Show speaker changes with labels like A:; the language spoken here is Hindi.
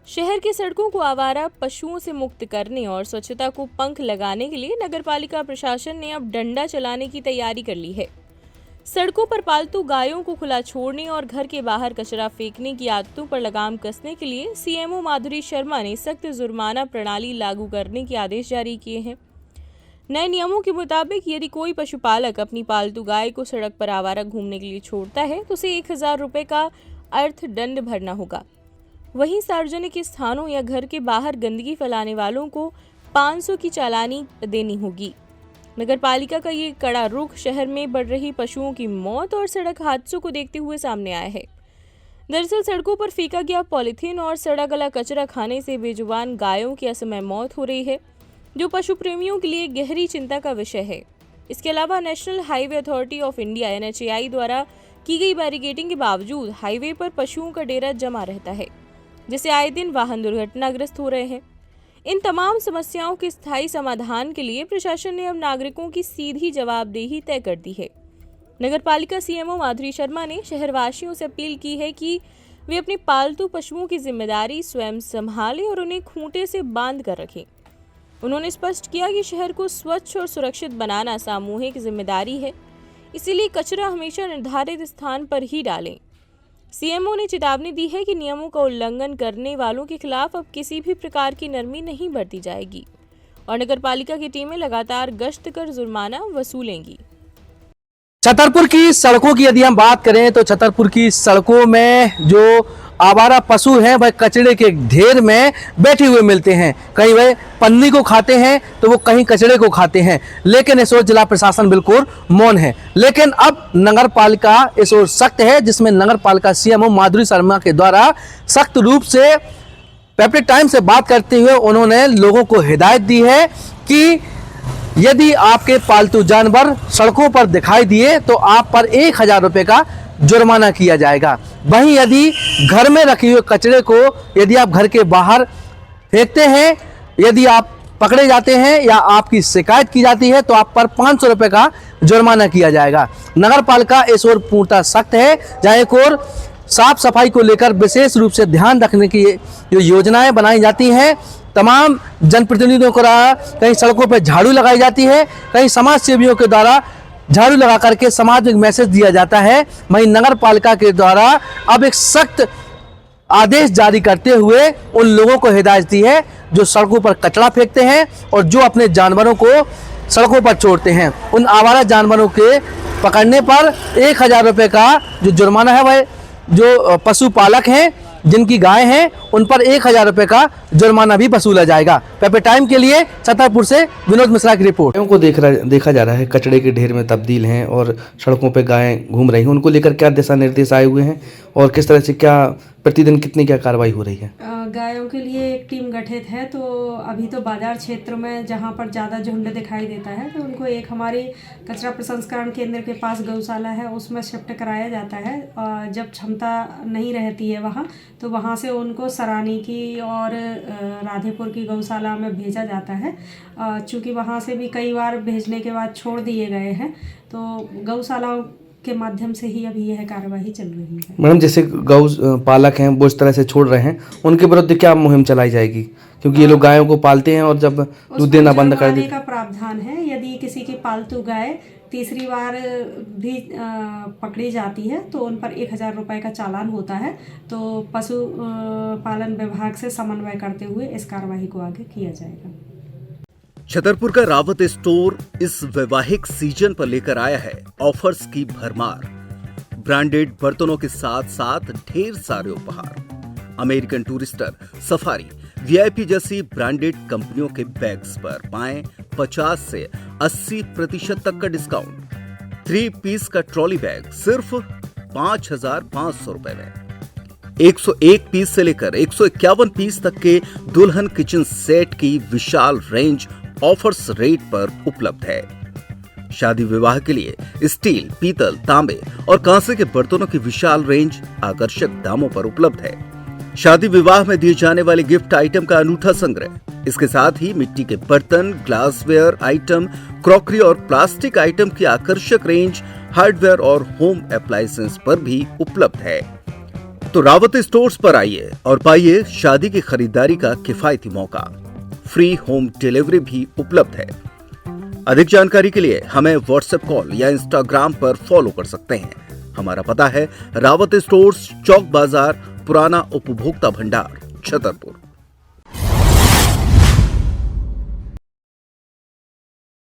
A: शहर की सड़कों को आवारा पशुओं से मुक्त करने और स्वच्छता को पंख लगाने के लिए नगरपालिका प्रशासन ने अब डंडा चलाने की तैयारी कर ली है। सड़कों पर पालतू गायों को खुला छोड़ने और घर के बाहर कचरा फेंकने की आदतों पर लगाम कसने के लिए सीएमओ माधुरी शर्मा ने सख्त जुर्माना प्रणाली लागू करने के आदेश जारी किए हैं। नए नियमों के मुताबिक यदि कोई पशुपालक अपनी पालतू गाय को सड़क पर आवारा घूमने के लिए छोड़ता है तो उसे 1000 रुपये का अर्थदंड भरना होगा। वहीं सार्वजनिक स्थानों या घर के बाहर गंदगी फैलाने वालों को 500 की चालानी देनी होगी। नगरपालिका का ये कड़ा रुख शहर में बढ़ रही पशुओं की मौत और सड़क हादसों को देखते हुए सामने आया है। दरअसल सड़कों पर फेंका गया पॉलीथीन और सड़ा गला कचरा खाने से बेजुबान गायों की असमय मौत हो रही है, जो पशु प्रेमियों के लिए गहरी चिंता का विषय है। इसके अलावा national highway authority of India NHAI द्वारा की गई बैरिकेडिंग के बावजूद हाईवे पर पशुओं का डेरा जमा रहता है, जिससे आए दिन वाहन दुर्घटनाग्रस्त हो रहे हैं। इन तमाम समस्याओं के स्थायी समाधान के लिए प्रशासन ने अब नागरिकों की सीधी जवाबदेही तय कर दी है। नगरपालिका सीएमओ माधुरी शर्मा ने शहरवासियों से अपील की है कि वे अपने पालतू पशुओं की जिम्मेदारी स्वयं संभालें और उन्हें खूंटे से बांध कर रखें। उन्होंने स्पष्ट किया कि शहर को स्वच्छ और सुरक्षित बनाना सामूहिक जिम्मेदारी है, इसीलिए कचरा हमेशा निर्धारित स्थान पर ही डालें। सीएमओ ने चेतावनी दी है कि नियमों का उल्लंघन करने वालों के खिलाफ अब किसी भी प्रकार की नरमी नहीं बरती जाएगी और नगरपालिका की टीमें लगातार गश्त कर जुर्माना वसूलेंगी।
B: छतरपुर की सड़कों की यदि हम बात करें तो छतरपुर की सड़कों में जो आवारा पशु हैं वह कचरे के ढेर में बैठे हुए मिलते हैं। कहीं वह पन्नी को खाते हैं तो वो कहीं कचरे को खाते हैं, लेकिन इस ओर जिला प्रशासन बिल्कुल मौन है। लेकिन अब नगर पालिका इस ओर सख्त है, जिसमें नगर पालिका सीएमओ माधुरी शर्मा के द्वारा सख्त रूप से पेपर टाइम से बात करते हुए उन्होंने लोगों को हिदायत दी है कि यदि आपके पालतू जानवर सड़कों पर दिखाई दिए तो आप पर 1000 रुपये का जुर्माना किया जाएगा। वहीं यदि घर में रखे हुए कचरे को यदि आप घर के बाहर फेंकते हैं, यदि आप पकड़े जाते हैं या आपकी शिकायत की जाती है तो आप पर 500 रुपये का जुर्माना किया जाएगा। नगर पालिका इस ओर पूर्णतः सख्त है, जहाँ एक ओर साफ सफाई को लेकर विशेष रूप से ध्यान रखने की जो योजनाएं बनाई जाती हैं, तमाम जनप्रतिनिधियों को कहीं सड़कों पर झाड़ू लगाई जाती है, कहीं समाज सेवियों के द्वारा झाड़ू लगा करके समाज में एक मैसेज दिया जाता है। वहीं नगर पालिका के द्वारा अब एक सख्त आदेश जारी करते हुए उन लोगों को हिदायत दी है जो सड़कों पर कचरा फेंकते हैं और जो अपने जानवरों को सड़कों पर छोड़ते हैं। उन आवारा जानवरों के पकड़ने पर 1000 रुपये का जो जुर्माना है वह जो पशुपालक हैं जिनकी गाय हैं उन पर 1000 रुपये का जुर्माना भी वसूला जाएगा। पेपर टाइम के लिए छतरपुर से विनोद मिश्रा की रिपोर्ट।
C: को देखा जा रहा है कचड़े के ढेर में तब्दील हैं और सड़कों पे गायें घूम रही हैं, उनको लेकर क्या दिशा निर्देश आए हुए हैं और किस तरह से क्या प्रतिदिन कितनी क्या कार्रवाई हो रही है?
D: गायों के लिए एक टीम गठित है, तो अभी तो बाजार क्षेत्र में जहाँ पर ज़्यादा झुंड दिखाई देता है तो उनको एक हमारी कचरा प्रसंस्करण केंद्र के पास गौशाला है उसमें शिफ्ट कराया जाता है। जब क्षमता नहीं रहती है वहाँ तो वहाँ से उनको सरानी की और राधेपुर की गौशाला में भेजा जाता है। चूँकि वहाँ से भी कई बार भेजने के बाद छोड़ दिए गए हैं तो गौशालाओं के माध्यम से ही अभी यह कार्यवाही चल रही है।
C: मैडम, जैसे गौ पालक हैं वो इस तरह से छोड़ रहे हैं, उनके विरुद्ध क्या मुहिम चलाई जाएगी? क्योंकि ये लोग गायों को पालते हैं और जब दूध देना बंद कर देते
D: का प्रावधान है। यदि किसी की पालतू गाय तीसरी बार भी पकड़ी जाती है तो उन पर 1000 रुपये का चालान होता है। तो पशु पालन विभाग से समन्वय करते हुए इस कार्यवाही को आगे किया जाएगा।
E: छतरपुर का रावत स्टोर इस वैवाहिक सीजन पर लेकर आया है ऑफर्स की भरमार। ब्रांडेड बर्तनों के साथ साथ ढेर सारे उपहार। अमेरिकन टूरिस्टर, सफारी, VIP जैसी ब्रांडेड कंपनियों के बैग्स पर पाएं 50 से 80% तक का डिस्काउंट। 3 पीस का ट्रॉली बैग सिर्फ 5500 रुपए में। 101 पीस से लेकर 151 पीस तक के दुल्हन किचन सेट की विशाल रेंज ऑफर्स रेट पर उपलब्ध है। शादी विवाह के लिए स्टील, पीतल, तांबे और कांसे के बर्तनों की विशाल रेंज आकर्षक दामों पर उपलब्ध है। शादी विवाह में दिए जाने वाले गिफ्ट आइटम का अनूठा संग्रह, इसके साथ ही मिट्टी के बर्तन, ग्लासवेयर आइटम, क्रॉकरी और प्लास्टिक आइटम की आकर्षक रेंज हार्डवेयर और होम अप्लायंसेस पर भी उपलब्ध है। तो रावत स्टोर्स पर आइए और पाइए शादी की खरीदारी का किफायती मौका। फ्री होम डिलीवरी भी उपलब्ध है। अधिक जानकारी के लिए हमें व्हाट्सएप कॉल या इंस्टाग्राम पर फॉलो कर सकते हैं। हमारा पता है रावत स्टोर्स, चौक बाजार, पुराना उपभोक्ता भंडार, छतरपुर।